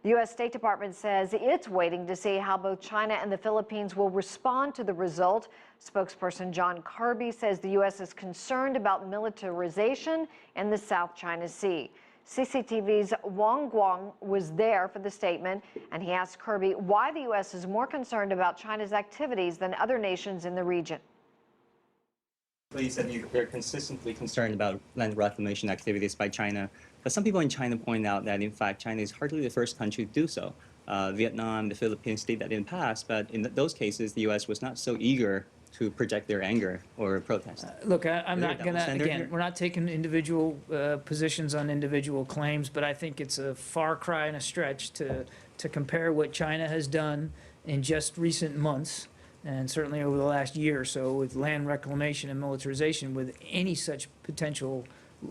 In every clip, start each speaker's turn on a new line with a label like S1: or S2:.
S1: The U.S. State Department says it's waiting to see how both China and the Philippines will respond to the result. Spokesperson John Kirby says the U.S. is concerned about militarization in the South China Sea. CCTV's Wang Guan was there for the statement, and he asked Kirby why the U.S. is more concerned about China's activities than other nations in the region.
S2: You said you're consistently concerned about land reclamation activities by China, but some people in China point out that, in fact, China is hardly the first country to do so. Vietnam, the Philippines did that in the past, but in those cases, the U.S. was not so eager to project their anger or protest.
S3: Look, I'm not going to, again,
S2: here?
S3: We're not taking individual positions on individual claims, but I think it's a far cry and a stretch to compare what China has done in just recent months, and certainly over the last year or so, with land reclamation and militarization, with any such potential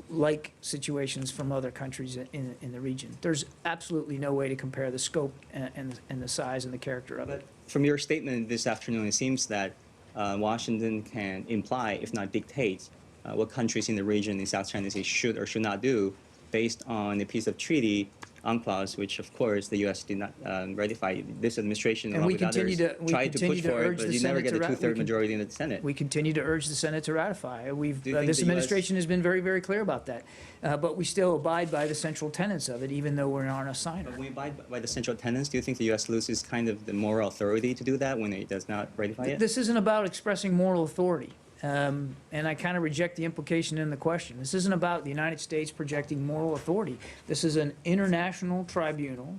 S3: like situations from other countries in the region. There's absolutely no way to compare the scope and the size and the character of it.
S2: From your statement this afternoon, it seems that Washington can imply, if not dictate, what countries in the region in South China Sea should or should not do based on a piece of treaty UNCLOS, which of course the U.S. did not ratify. This administration, along with others, tried to push for it, but you never get a two-thirds majority in the Senate.
S3: We continue to urge the Senate to ratify. This administration has been very, very clear about that. But we still abide by the central tenets of it, even though we're not a signer.
S2: But when we abide by the central tenets, do you think the U.S. loses kind of the moral authority to do that when it does not ratify it?
S3: This isn't about expressing moral authority. And I kind of reject the implication in the question. This isn't about the United States projecting moral authority. This is an international tribunal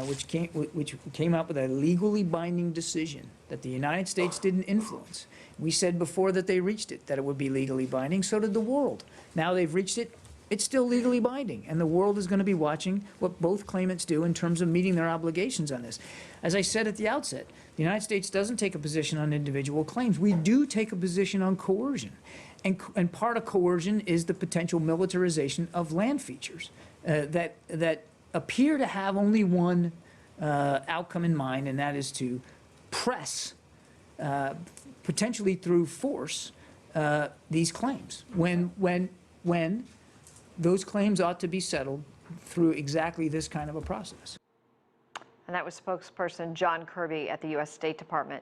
S3: which came up with a legally binding decision that the United States didn't influence. We said before that they reached it, that it would be legally binding. So did the world. Now they've reached it. It's still legally binding, and the world is going to be watching what both claimants do in terms of meeting their obligations on this. As I said at the outset, the United States doesn't take a position on individual claims. We do take a position on coercion, and part of coercion is the potential militarization of land features that appear to have only one outcome in mind, and that is to press, potentially through force, these claims. When those claims ought to be settled through exactly this kind of a process.
S1: And that was spokesperson John Kirby at the U.S. State Department.